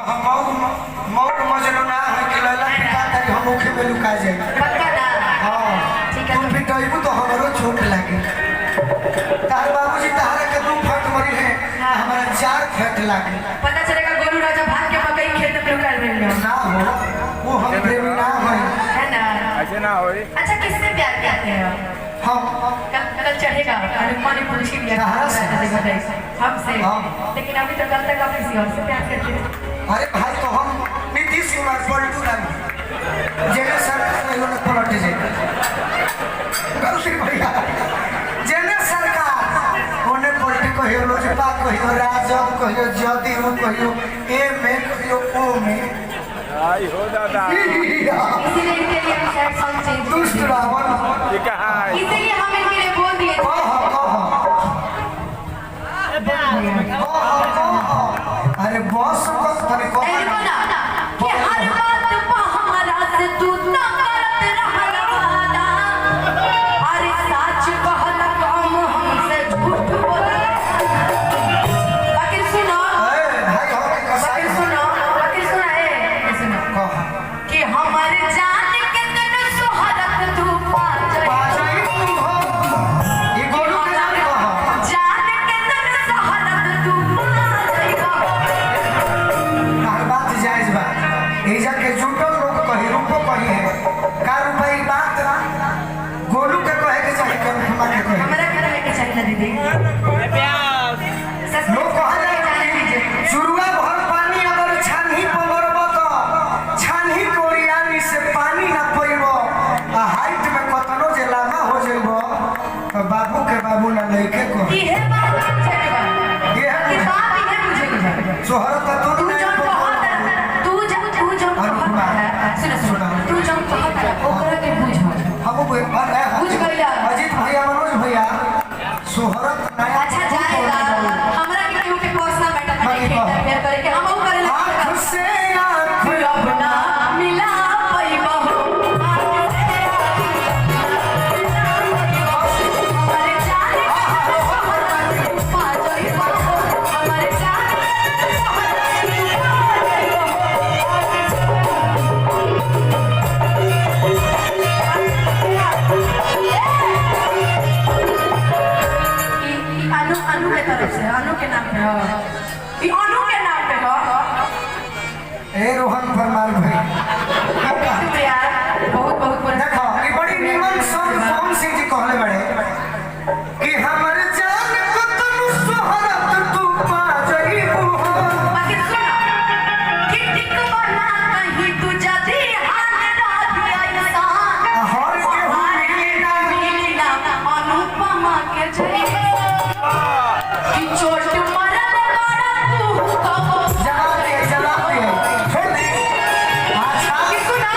मौत मजनूना है कि लैला पिता तारी हम मुखे में लुका जाए पक्का ना। हां ठीक है। तुम भी डइबू तो हमरो चोट लागे। तार बाबूजी तारे के 2 फट मरी है हमारा 4 फट लागे। पता चलेगा गोलू राजा भाग के मकई खेत में लुका रहे हैं ना हो वो हम प्रेमी ना है ना। ऐसे ना होई। अच्छा किससे प्यार करते हैं हम कल चढ़ेगा अनुमान पूछी लिया हमसे लेकिन अभी तो कल तक आप किसी और से प्यार करते हैं। अरे भाई तो हम नीतीश कुमार पलटू ना जेने सरकार में लोग पलट जाए गलती भैया जेने सरकार ओने पलटी कहियो लोजपा कहियो राजद कहियो जदयू कहियो ए में कहियो ओ में आई हो दादा इसीलिए इनके लिए हम शायद सॉन्ग चेंज दुष्ट रावण ये कहा है इसीलिए हम इनके लिए बोल दिए अरे बॉस तने को देखो ना कि हर बात पे हमारा से तू ना करत रहला अरे सच कहला काम हमसे झूठ बोला बाकी सुनो भाई हम के कसाई बाकी सुनो ए सुनो कि हमारे जान के तन सोहरत तू पा जाई ये गोलू के नाम कहा जान के तन सोहरत तू पा हर बात जायज बा एजा के जुटल लोग कही रूपो कही है का रुपई बात गोलू के कहे के चाहे के हम के कहे हमरा के रहे के चाहिए ना दीदी लोग कहले शुरुआ भर पानी अगर छानही पमरब तो छानही कोरियानी से पानी ना पइबो आ हाइट में कतनो जे लामा हो जइबो तो बाबू के बाबू ना लइके को ये बात मुझे के बात ये ये बात ही है मुझे के बात सोहरत तो तू जब बहुत तू जब बहुत सुनो सुनो तू जब बहुत ओकरा के बुझ हम बुझ गइला अजीत भैया मनोज भैया सोहरत नया अच्छा जाएगा हमरा के क्यों के पर्सनल मैटर में नहीं इंटरफेयर करे के हम करे आँख से आँख रब ना मिला पैबा आँख से हमारे जान पा जाइबा हमारे जान अनु अनु के तरफ से अनु के नाम पे हो ई अनु के नाम पे हो ए रोहन परमार भाई शुक्रिया बहुत बहुत देखो ये बड़ी निमन सॉन्ग कौन सी जी कहले बड़े कि हमर जान को तनु सोहरत तू पा जइबू बाकी सुनो कि टिक बना कहीं तू जदी हाल राधी ऐसान हर के मिलना अनुपमा के जइबे कि चोट मरल बड़ा तू कब जवाब दे छोड़ दे अच्छा कि सुना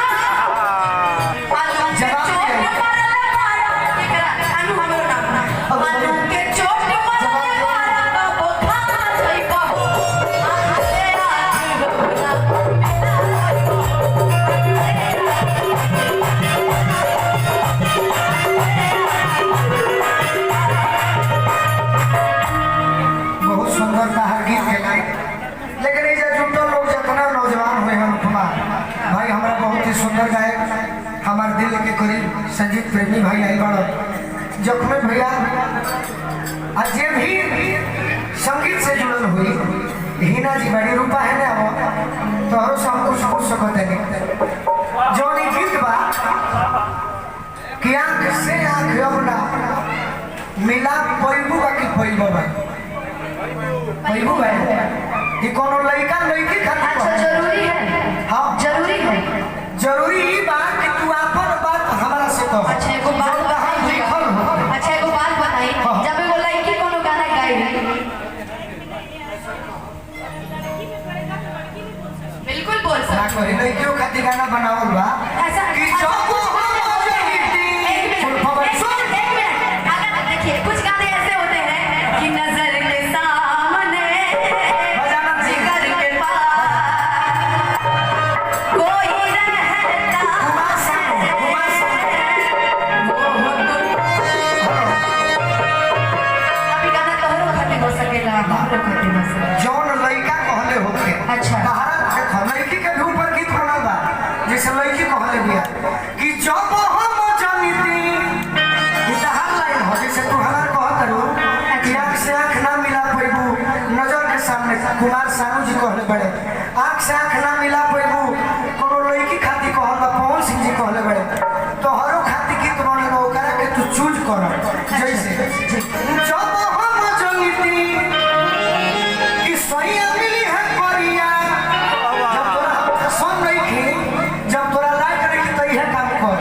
जवाब दे अनु हमरो नाम अनु के चोट मरल बड़ा कब खा जइबो आसे बहुत सुंदर कहा गीत गेला लेकिन ये जुटल लोग जितना नौजवान हुए हैं कुमार भाई हमारा बहुत ही सुंदर गायक हमारे दिल के करीब संगीत प्रेमी भाई आई बड़ो जख्मी भैया आज जे भी संगीत से जुड़ल हुई हीना जी बड़ी रूपा है ना तो हरो सब कुछ हो सकते नहीं जो नहीं गीत बा कि आँख से आँख अपना मिला पैबू बा कि पैबू बा पैबू बा ये कोनो लड़का लड़की अच्छा खातिर जरूरी है हाँ जरूरी है जरूरी ही बात कि तू अपन बात हमारा से कह अच्छा एगो बात बताई लिखल हो अच्छा एगो बात बताई हाँ। जब एगो लड़की कोनो गाना गाई बिल्कुल बोल ना सकते करे लड़कियों खातिर गाना बनावल बा ऐसा कि अच्छा, जब कुछ हम एक मिनट अगर देखिए कुछ गाने ऐसे होते हैं कि नजर के सामने बजाना जिगर के पास कोई रहता अभी गाना तोहरो खातिर हो सकेला हमरो खातिर हो सकेला जौन लड़का कहले होके अच्छा। कहारा आँख से आँख ना मिला पैबू कोनो लड़की खाती कहल बा पवन सिंह जी कहले बड़े तोहरो खाती गीत बने ओकरा के तू चूज कर जैसे जब हम जंगती कि सैया मिली है परिया जब तोरा पसंद नहीं की जब तोरा लायक नहीं की तो यह काम कर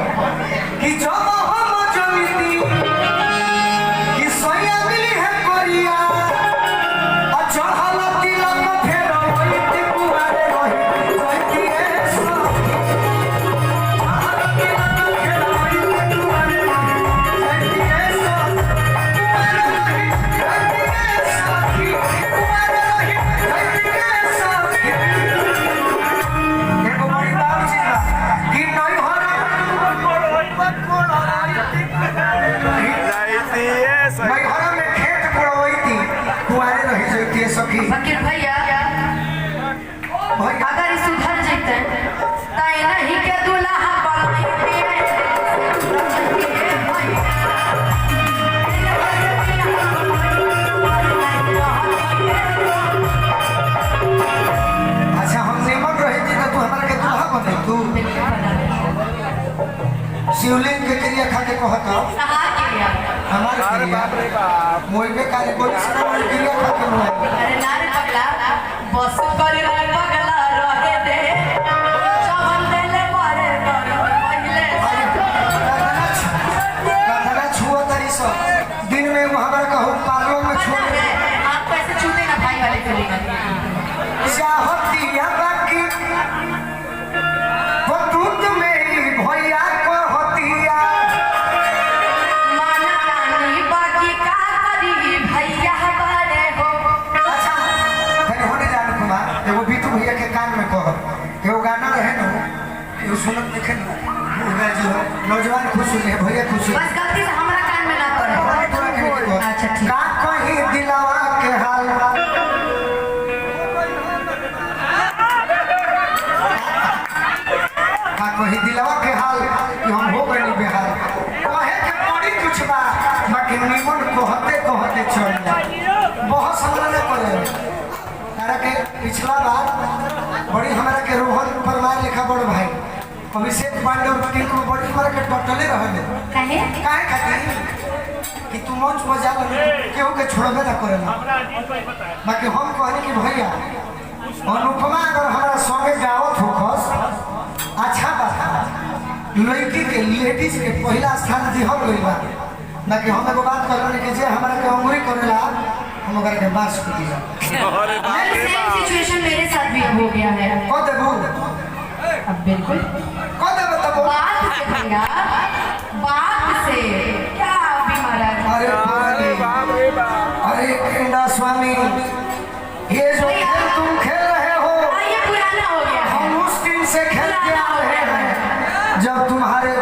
कि जब हम जंगती कि सैया मिली है परिया चढ़ल तिलक फेर होइत कुआरे रही रही ऐसा चढ़ल तिलक फेर होइत कुआरे रही ऐसा कुआरे रही ऐसा की कुआरे रही ऐसा एगो बड़ी बात चीज बा कि नहीं हो मैं घर में खेत कोड़वैती कुआरे रही जैती सखी फकीर भैया अगर ई सुधर जैते ताई नहीं के दुल्हा बनाई अच्छा हम नेमन रही थी तो तू हमारा के दुल्हा बने तू शिवलिंग के क्रिया खा के कहता कहा के लिया हमारे अरे बाप रे बाप मोइबे काली बोली से हमारी क्रिया खा के हुआ अरे नारे पगला बस करे रे पगला रहे दे जवन देले मारे कर पहिले कथना छुआ तरी सो दिन में वो हमारा कहो पागलों में पता छुआ है आप कैसे छूते ना भाई वाले चलेगा चाहती है बाकी वो दूध में ही भैया को होती है माना कानी बाकी का करी भैया बड़े हो अच्छा फिर होने जाने कुमार एगो बीतू भैया के कान में कहो एगो गाना रहे ना एगो सुनत देखे ना भूल जी हो नौजवान खुश हो गए भैया खुश हो बस गलती से हमारा कान में ना पड़े अच्छा ठीक का कहीं दिलवा के हाल का कहीं दिलवा के हाल कि हम हो गए बेहाल कहे के बड़ी कुछ बा बाकी निमन कहते चल जाए बहुत समझने पड़े तारा के पिछला बार बड़ी हमारा के रोहन परिवार लिखा बड़ भाई अभिषेक पांडे और टिंकू बड़ी हमारा के टटले रहले कहे काहे खातिर कि तू मंच बजा ले केहू के छोड़बे ना करेला बाकी हम कहनी कि भैया अनुपमा अगर हमारा संगे गावत होखस अच्छा बात लड़की के लेडीज के पहला स्थान दिहल गइल बा बाकी हम एगो बात कहल कि जे हमारा के अंगुरी करेला हम ओकरा के बास कर दिया अरे बाप रे सेम बाप सिचुएशन मेरे साथ भी अब हो गया है कह देबू अब बिल्कुल कह देबे तब बात से भैया बात से क्या अभी महाराज अरे अरे बाप रे बाप अरे केंडा स्वामी ये जो खेल तुम खेल रहे हो ये पुराना हो गया है हम उस दिन से खेल के आ रहे हैं जब तुम्हारे